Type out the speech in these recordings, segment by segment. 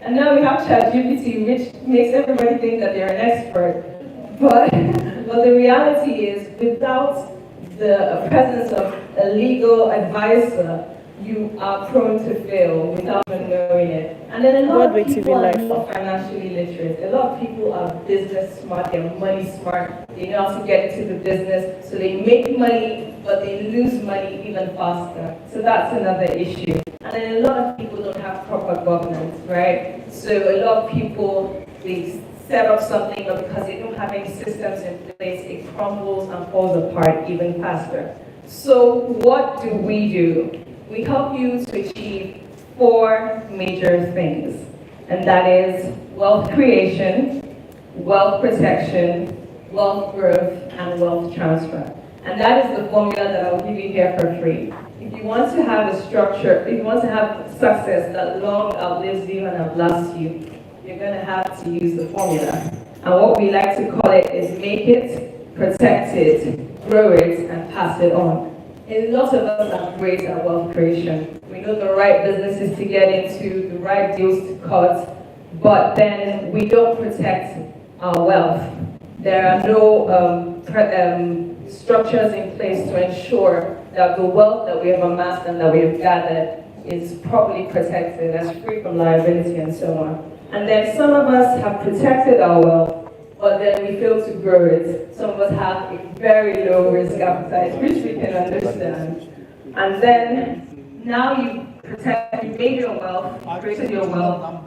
And now we have ChatGPT, which makes everybody think that they're an expert. But, but the reality is, without the presence of a legal advisor, you are prone to fail without even knowing it. And then a lot of people are not financially literate. A lot of people are business smart, they're money smart, they know how to get into the business, so they make money, but they lose money even faster. So that's another issue. And then a lot of people don't have proper governance, right? So a lot of people, they set up something, but because they don't have any systems in place, it crumbles and falls apart even faster. So what do? We help you to achieve four major things, and that is wealth creation, wealth protection, wealth growth, and wealth transfer. And that is the formula that I'll give you here for free. If you want to have a structure, if you want to have success that long outlives you and outlasts you, you're going to have to use the formula. And what we like to call it is make it, protect it, grow it, and pass it on. A lot of us are great at wealth creation. We know the right businesses to get into, the right deals to cut, but then we don't protect our wealth. There are no structures in place to ensure that the wealth that we have amassed and that we have gathered is properly protected, as free from liability and so on. And then some of us have protected our wealth, but then we fail to grow it. Some of us have a very low risk appetite, which we can understand. And then now you made your wealth, created your wealth,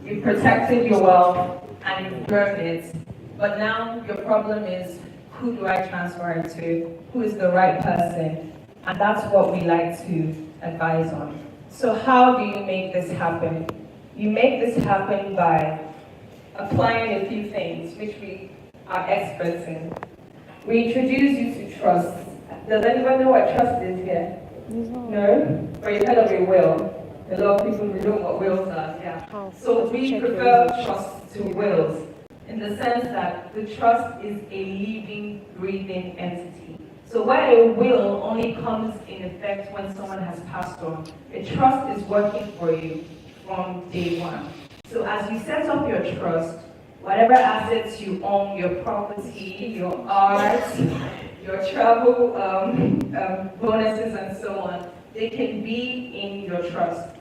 you protected your wealth, and you've grown it. But now your problem is, who do I transfer it to? Who is the right person? And that's what we like to advise on. So how do you make this happen? You make this happen by applying a few things, which we are experts in. We introduce you to trust. Does anyone know what trust is here? No? Or you've heard of a will? A lot of people know what wills are, yeah. So we prefer trust to wills, in the sense that the trust is a living, breathing entity. So where a will only comes in effect when someone has passed on, a trust is working for you from day one. So as you set up your trust, whatever assets you own, your property, your art, your travel bonuses and so on, they can be in your trust.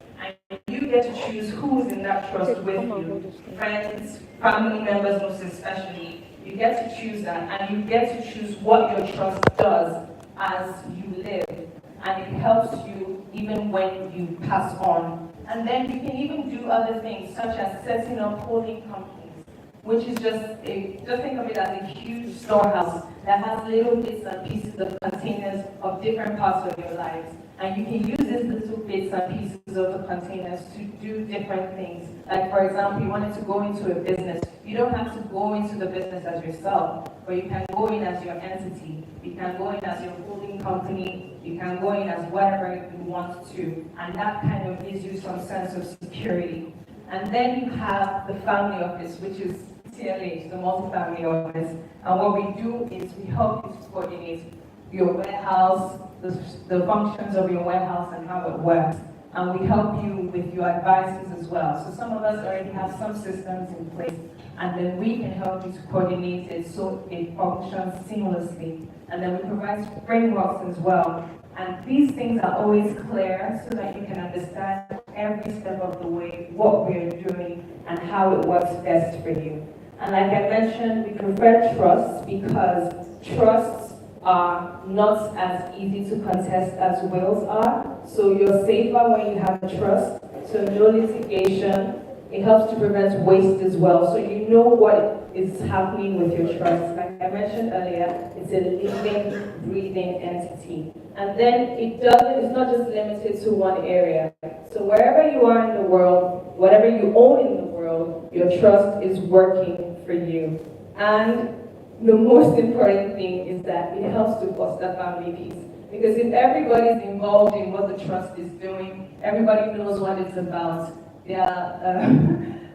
And you get to choose who's in that trust with you. Friends, family members most especially. You get to choose that, and you get to choose what your trust does as you live. And it helps you even when you pass on. And then you can even do other things, such as setting up holding companies, which is just think of it as a huge storehouse that has little bits and pieces of containers of different parts of your lives. And you can use these little bits and pieces of the containers to do different things. Like, for example, you wanted to go into a business. You don't have to go into the business as yourself, but you can go in as your entity. You can go in as your holding company. You can go in as whatever you want to. And that kind of gives you some sense of security. And then you have the family office, which is CLH, the multi-family office. And what we do is we help you to coordinate your warehouse, the functions of your warehouse and how it works. And we help you with your advices as well. So some of us already have some systems in place, and then we can help you to coordinate it so it functions seamlessly. And then we provide frameworks as well. And these things are always clear so that you can understand every step of the way what we're doing and how it works best for you. And like I mentioned, we prefer trust because trusts are not as easy to contest as wills are. So you're safer when you have trust. So no litigation. It helps to prevent waste as well. So you know what is happening with your trust. Like I mentioned earlier, it's a living, breathing entity. And then it's not just limited to one area. So wherever you are in the world, whatever you own in the world, your trust is working for you. And the most important thing is that it helps to foster family peace. Because if everybody's involved in what the trust is doing, everybody knows what it's about, they are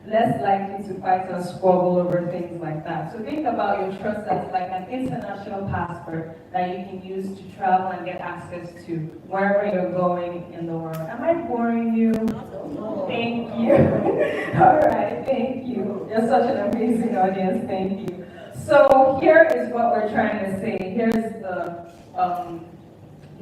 less likely to fight or squabble over things like that. So think about your trust as like an international passport that you can use to travel and get access to wherever you're going in the world. Am I boring you? Thank you. All right, thank you. You're such an amazing audience. Thank you. So here is what we're trying to say. Here's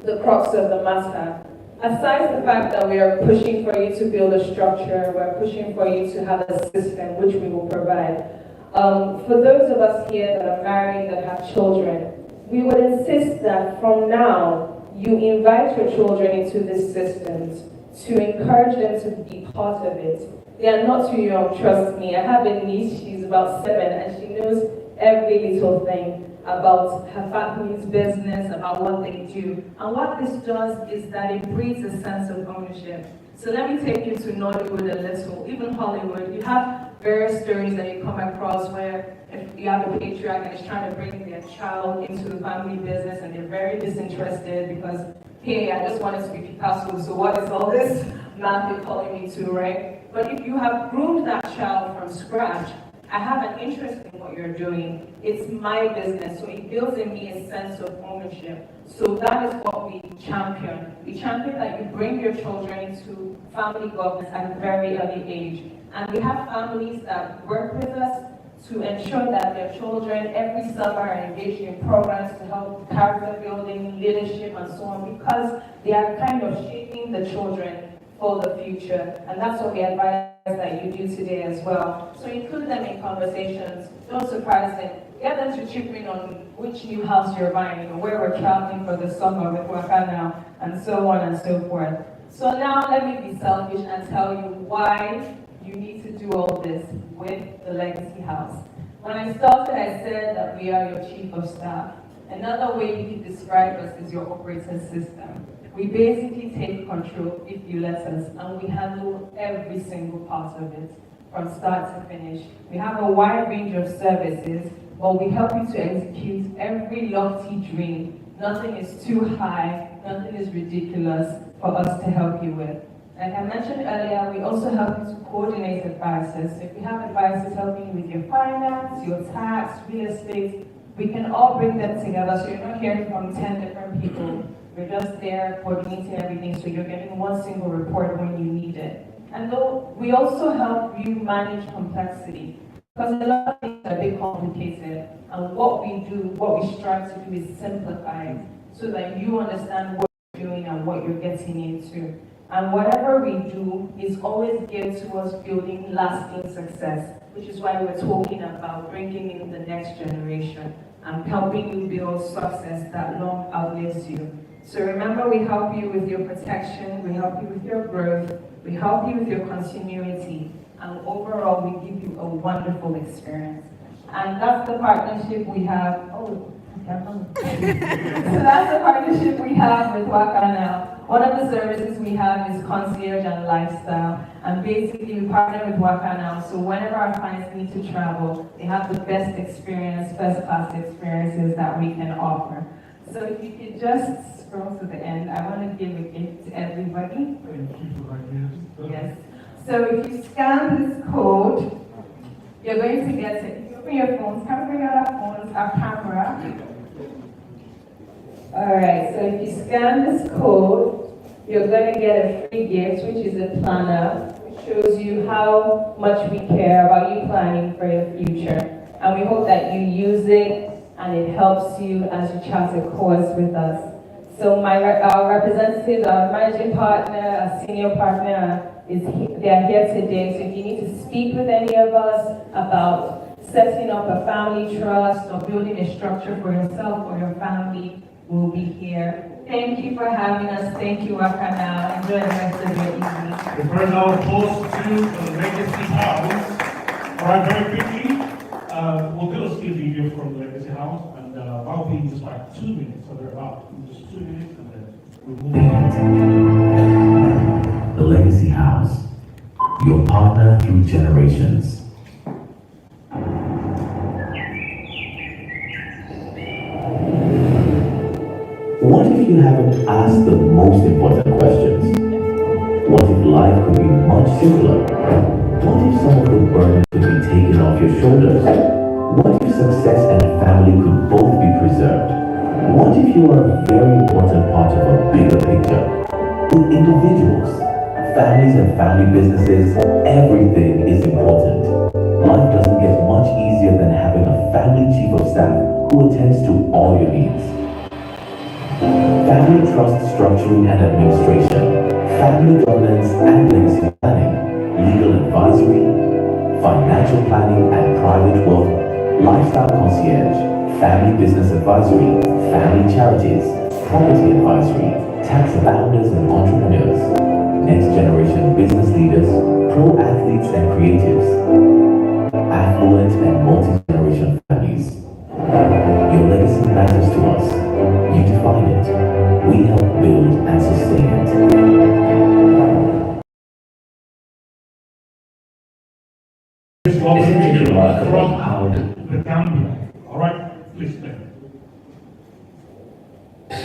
the crux of the matter. Aside the fact that we are pushing for you to build a structure, we're pushing for you to have a system which we will provide. For those of us here that are married, that have children, we would insist that from now, you invite your children into these systems to encourage them to be part of it. They are not too young, trust me. I have a niece, she's about 7, and she knows every little thing about her family's business, about what they do. And what this does is that it breeds a sense of ownership. So let me take you to Nollywood a little, even Hollywood. You have various stories that you come across where if you have a patriarch and is trying to bring their child into the family business and they're very disinterested because, hey, I just wanted to be Picasso, so what is all this math you're calling me to, right? But if you have groomed that child from scratch, I have an interest in what you're doing. It's my business, so it builds in me a sense of ownership. So that is what we champion. We champion that you bring your children into family governance at a very early age. And we have families that work with us to ensure that their children every summer are engaged in programs to help character building, leadership, and so on, because they are kind of shaping the children for the future. And that's what we advise that you do today as well. So include them in conversations, don't surprise them, get them to chip in on which new house you're buying, or where we're traveling for the summer with Wakanow, and so on and so forth. So now let me be selfish and tell you why you need to do all this with the Legacy House. When I started, I said that we are your chief of staff. Another way you can describe us is your operating system. We basically take control, if you let us, and we handle every single part of it, from start to finish. We have a wide range of services, but we help you to execute every lofty dream. Nothing is too high, nothing is ridiculous for us to help you with. Like I mentioned earlier, we also help you to coordinate advisors. So if you have advisors helping you with your finance, your tax, real estate, we can all bring them together, so you're not hearing from 10 different people. We're just there coordinating everything, so you're getting one single report when you need it. And though we also help you manage complexity, because a lot of things are a bit complicated, and what we do, what we strive to do is simplify it, so that you understand what you're doing and what you're getting into. And whatever we do is always geared towards building lasting success, which is why we're talking about bringing in the next generation and helping you build success that long outlives you. So remember, we help you with your protection, we help you with your growth, we help you with your continuity, and overall we give you a wonderful experience. And that's the partnership we have. So that's the partnership we have with Wakanow. One of the services we have is concierge and lifestyle, and basically we partner with Wakanow, so whenever our clients need to travel, they have the best experience, first class experiences that we can offer. So if you could just scroll to the end, I want to give a gift to everybody. Yes. So if you scan this code, you're going to get it. If you open your phones, can we bring out our phones, our camera? Alright, so if you scan this code, you're going to get a free gift, which is a planner, which shows you how much we care about you planning for your future. And we hope that you use it and it helps you as you chart a course with us. So our representatives, our managing partner, our senior partner, they are here today. So if you need to speak with any of us about setting up a family trust or building a structure for yourself or your family, we'll be here. Thank you for having us. Thank you, Wakanow. Enjoy the rest of your evening. We're now close to the Legacy House. All right, very quickly, we'll do a still video from the Legacy House, and that'll be just like 2 minutes, so they're about just 2 minutes, and then we'll move on. The Legacy House, your partner through generations. What if you haven't asked the most important questions? What if life could be much simpler? What if some of the burden could be taken off your shoulders? What if success and family could both be preserved? What if you are a very important part of a bigger picture? With individuals, families and family businesses, everything is important. Life doesn't get much easier than having a family chief of staff who attends to all your needs. Family trust structuring and administration, family governance and legacy planning, legal advisory, financial planning and private wealth, lifestyle concierge, family business advisory, family charities, property advisory, tax founders and entrepreneurs, next generation business leaders, pro athletes and creatives, affluent and multi-generation families. Your legacy matters to us. You define it. We help build and sustain it. Isn't it remarkable how the gambler. All right, please.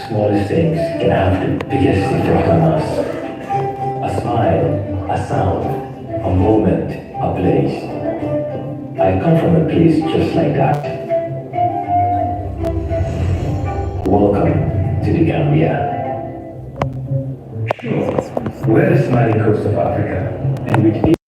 smallest things can have the biggest effect on us? A smile, a sound, a moment, a place. I come from a place just like that. Welcome to the Gambia. Sure, we're the smiling coast of Africa, and with